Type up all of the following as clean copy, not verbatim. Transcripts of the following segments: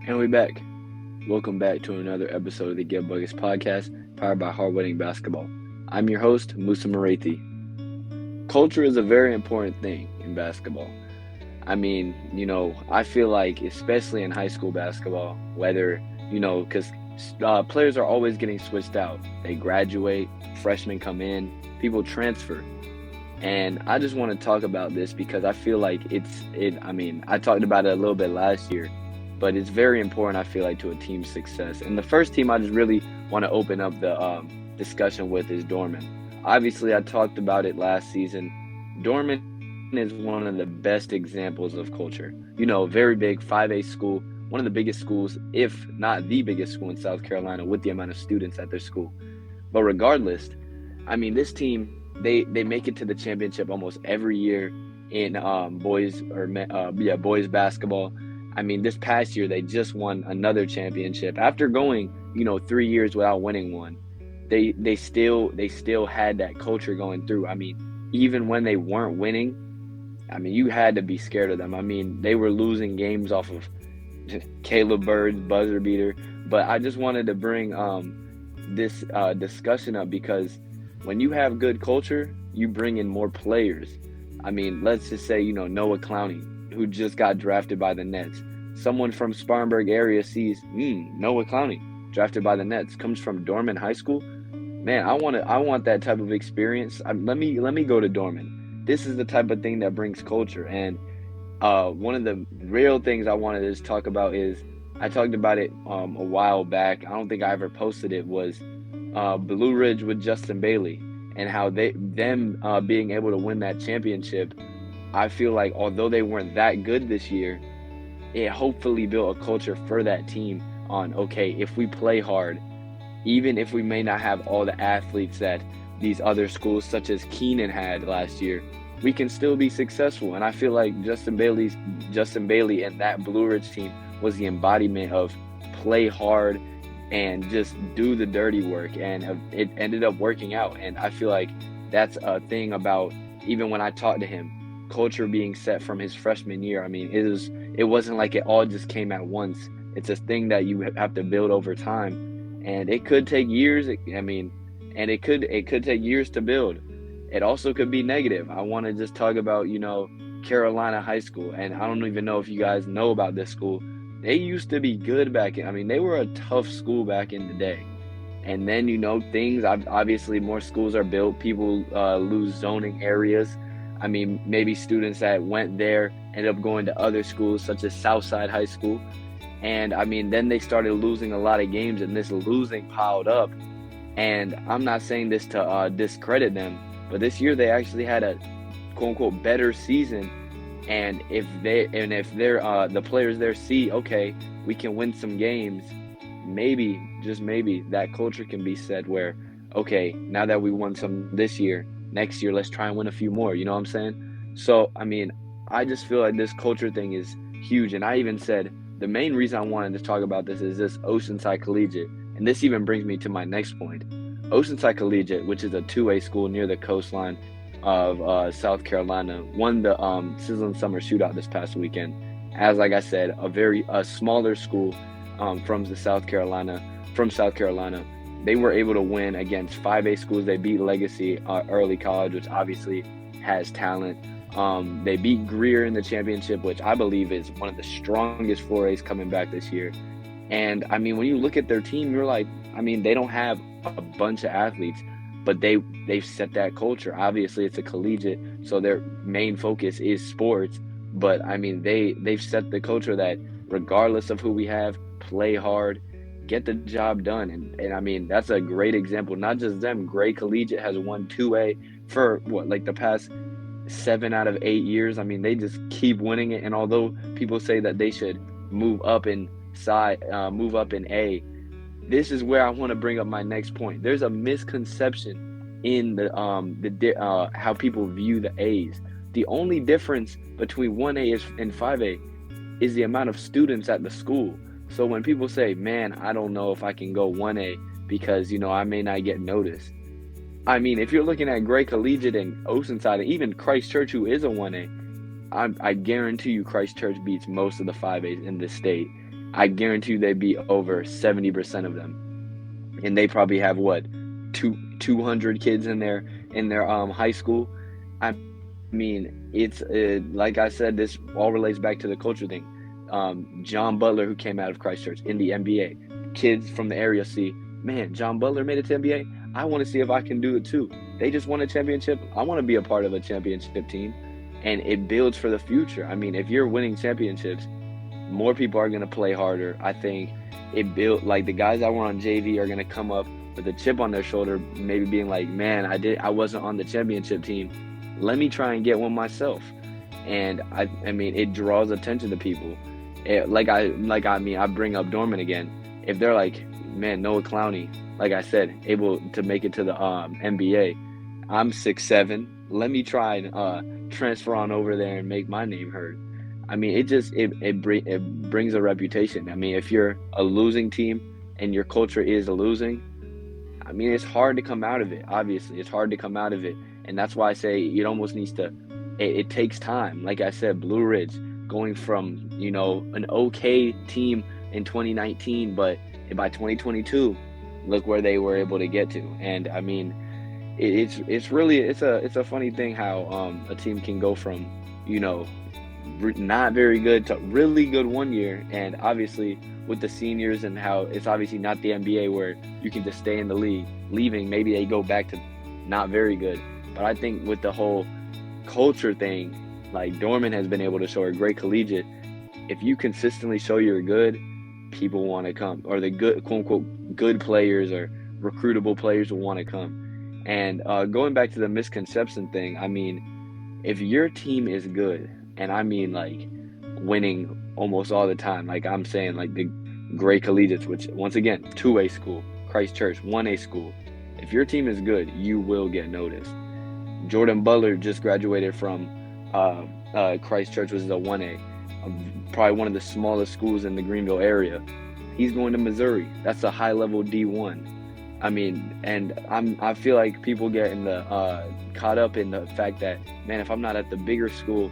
And we back. Welcome back to another episode of the Get Buckets podcast, powered by Hardwetting Basketball. I'm your host, Musa Marathi. Culture is a very important thing in basketball. I feel like, especially in high school basketball, because players are always getting switched out. They graduate, freshmen come in, people transfer. And I just want to talk about this because I feel like I talked about it a little bit last year, but it's very important, I feel like, to a team's success. And the first team I just really want to open up the discussion with is Dorman. Obviously, I talked about it last season. Dorman is one of the best examples of culture. Very big 5A school, one of the biggest schools, if not the biggest school in South Carolina with the amount of students at their school. But regardless, this team, they make it to the championship almost every year in boys basketball. This past year they just won another championship after going 3 years without winning one. They still had that culture going through. Even when they weren't winning, you had to be scared of them. They were losing games off of Caleb Bird's buzzer beater. But I just wanted to bring this discussion up because when you have good culture, you bring in more players. Let's just say, Noah Clowney, who just got drafted by the Nets. Someone from Spartanburg area sees, Noah Clowney, drafted by the Nets, comes from Dorman High School. Man, I want that type of experience. Let me go to Dorman. This is the type of thing that brings culture. And one of the real things I wanted to just talk about is, I talked about it a while back. I don't think I ever posted it, was Blue Ridge with Justin Bailey, and how them being able to win that championship. I feel like although they weren't that good this year, it hopefully built a culture for that team on, okay, if we play hard, even if we may not have all the athletes that these other schools such as Keenan had last year, we can still be successful. And I feel like Justin Bailey and that Blue Ridge team was the embodiment of play hard and just do the dirty work, and it ended up working out. And I feel like that's a thing about, even when I talked to him, culture being set from his freshman year. It wasn't like it all just came at once. It's a thing that you have to build over time, and it could take years. And it could take years to build. It also could be negative. I want to just talk about Carolina High School, and I don't even know if you guys know about this school. They used to be good back in. They were a tough school back in the day. And then, things, obviously more schools are built. People lose zoning areas. Maybe students that went there ended up going to other schools such as Southside High School. And, then they started losing a lot of games, and this losing piled up. And I'm not saying this to discredit them, but this year they actually had a quote-unquote better season. And if the players there see, okay, we can win some games, maybe, just maybe, that culture can be set where, okay, now that we won some this year, next year let's try and win a few more. You know what I'm saying? So I just feel like this culture thing is huge. And I even said the main reason I wanted to talk about this is this Oceanside Collegiate. And this even brings me to my next point. Oceanside Collegiate, which is a 2A school near the coastline of South Carolina, won the Sizzling Summer Shootout this past weekend. As like I said, a smaller school from South Carolina. They were able to win against 5A schools. They beat Legacy Early College, which obviously has talent. They beat Greer in the championship, which I believe is one of the strongest 4As coming back this year. And when you look at their team, you're like, they don't have a bunch of athletes, but they've set that culture. Obviously, it's a collegiate, so their main focus is sports. But they've set the culture that regardless of who we have, play hard, get the job done. And that's a great example. Not just them. Gray Collegiate has won 2A for the past 7 out of 8 years. They just keep winning it. And although people say that they should move up in A, this is where I want to bring up my next point. There's a misconception in the how people view the A's. The only difference between 1A and 5A is the amount of students at the school. So when people say, man, I don't know if I can go 1A because, I may not get noticed. If you're looking at Gray Collegiate and Oceanside, and even Christ Church, who is a 1A, I guarantee you Christ Church beats most of the 5As in this state. I guarantee you they'd be over 70% of them. And they probably have what, 200 kids in their high school. I mean, like I said, this all relates back to the culture thing. John Butler, who came out of Christchurch in the NBA, kids from the area see, man, John Butler made it to NBA. I want to see if I can do it too. They just won a championship. I want to be a part of a championship team, and it builds for the future. I mean, if you're winning championships, more people are going to play harder. I think it built, like, the guys that were on JV are going to come up with a chip on their shoulder, maybe being like, man, I wasn't on the championship team. Let me try and get one myself. And I mean, it draws attention to people. I bring up Dorman again. If they're like, man, Noah Clowney, like I said, able to make it to the NBA. I'm 6'7". Let me try and transfer on over there and make my name heard. I mean, it brings a reputation. I mean, if you're a losing team and your culture is losing, I mean, it's hard to come out of it. Obviously, it's hard to come out of it, and that's why I say it almost needs to. It takes time. Like I said, Blue Ridge going from an okay team in 2019, but by 2022, look where they were able to get to. And I mean, it's a funny thing how a team can go from not very good to really good one year, and obviously with the seniors and how it's obviously not the NBA where you can just stay in the league. Leaving, maybe they go back to not very good. But I think with the whole culture thing, like Dorman has been able to show a great collegiate. If you consistently show you're good, people want to come, or the good, quote unquote, good players or recruitable players will want to come. And going back to the misconception thing, I mean, if your team is good, and I mean like winning almost all the time, like I'm saying, like the great collegiates, which once again, 2A school, Christchurch, 1A school. If your team is good, you will get noticed. Jordan Butler just graduated from Christchurch, which is a 1A, probably one of the smallest schools in the Greenville area. He's going to Missouri. That's a high-level D1. I mean, and I feel like people get caught up in the fact that, man, if I'm not at the bigger school,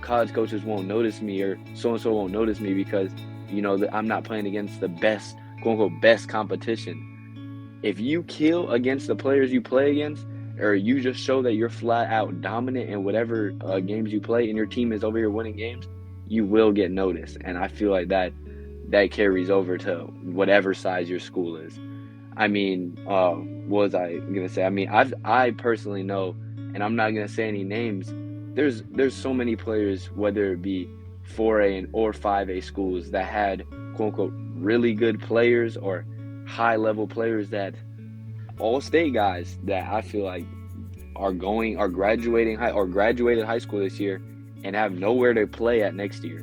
college coaches won't notice me, or so-and-so won't notice me because, I'm not playing against the best, quote-unquote, best competition. If you kill against the players you play against, or you just show that you're flat out dominant in whatever games you play, and your team is over here winning games, you will get noticed. And I feel like that carries over to whatever size your school is. I mean, what was I gonna say? I mean, I personally know, and I'm not gonna say any names. There's so many players, whether it be 4A or 5A schools, that had quote unquote really good players or high level players, that all state guys that I feel like are graduating or graduated high school this year and have nowhere to play at next year.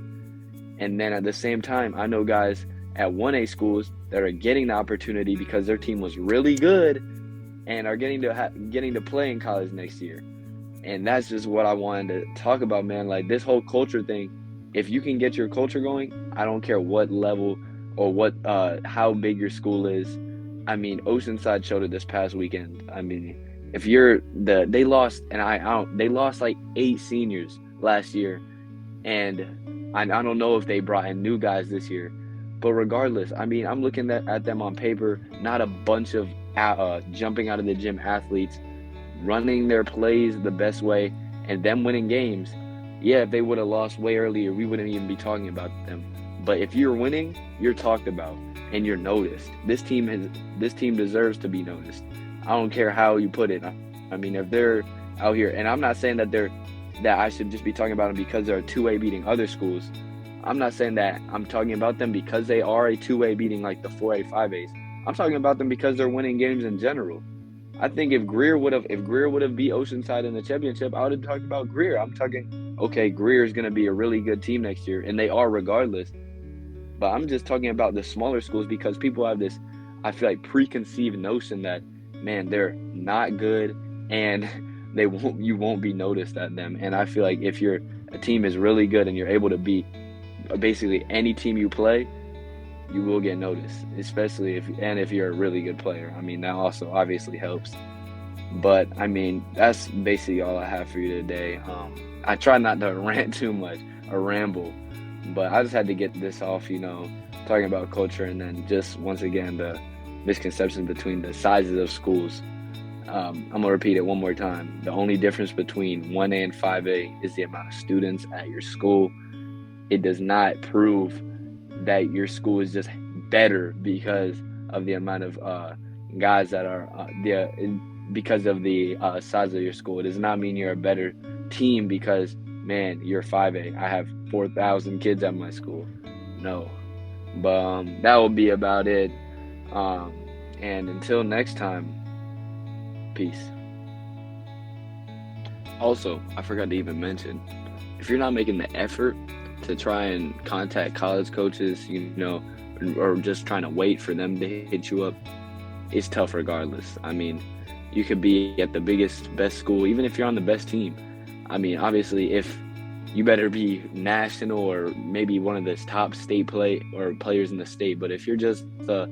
And then at the same time, I know guys at 1A schools that are getting the opportunity because their team was really good and are getting to play in college next year. And that's just what I wanted to talk about, man. Like, this whole culture thing, if you can get your culture going, I don't care what level or what how big your school is. I mean, Oceanside showed it this past weekend. I mean, if they lost, and they lost like 8 seniors last year, and I don't know if they brought in new guys this year, but regardless, I mean, I'm looking at them on paper, not a bunch of jumping out of the gym athletes, running their plays the best way, and them winning games. Yeah, if they would have lost way earlier, we wouldn't even be talking about them. But if you're winning, you're talked about and you're noticed. This team deserves to be noticed. I don't care how you put it. I mean, if they're out here, and I'm not saying that I should just be talking about them because they're a 2A beating other schools. I'm not saying that I'm talking about them because they are a 2A beating like the 4A, 5As. I'm talking about them because they're winning games in general. I think if Greer would have beat Oceanside in the championship, I would have talked about Greer. I'm talking, okay, Greer is going to be a really good team next year, and they are regardless. But I'm just talking about the smaller schools because people have this, I feel like, preconceived notion that, man, they're not good and you won't be noticed at them. And I feel like if a team is really good and you're able to beat basically any team you play, you will get noticed, especially if you're a really good player. I mean, that also obviously helps. But I mean, that's basically all I have for you today. I try not to rant too much or ramble, But I just had to get this off, talking about culture, and then just once again the misconceptions between the sizes of schools. I'm gonna repeat it one more time. The only difference between 1A and 5A is the amount of students at your school. It does not prove that your school is just better because of the amount of guys that are because of the size of your school. It does not mean you're a better team because, man, you're 5A. I have 4,000 kids at my school. No, but that will be about it. Um, and until next time, peace. Also, I forgot to even mention, if you're not making the effort to try and contact college coaches, or just trying to wait for them to hit you up, it's tough regardless. I mean, you could be at the biggest, best school, even if you're on the best team. I mean, obviously, if you better be national or maybe one of the top state players in the state. But if you're just the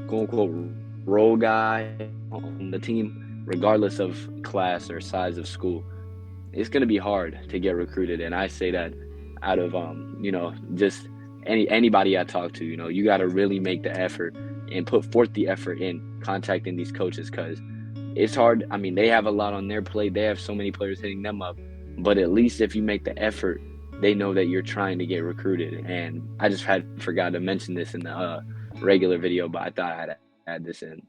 quote unquote role guy on the team, regardless of class or size of school, it's going to be hard to get recruited. And I say that out of just anybody I talk to. You got to really make the effort and put forth the effort in contacting these coaches because it's hard. I mean, they have a lot on their plate. They have so many players hitting them up, but at least if you make the effort, they know that you're trying to get recruited. And I just forgot to mention this in the regular video, but I thought I'd add this in.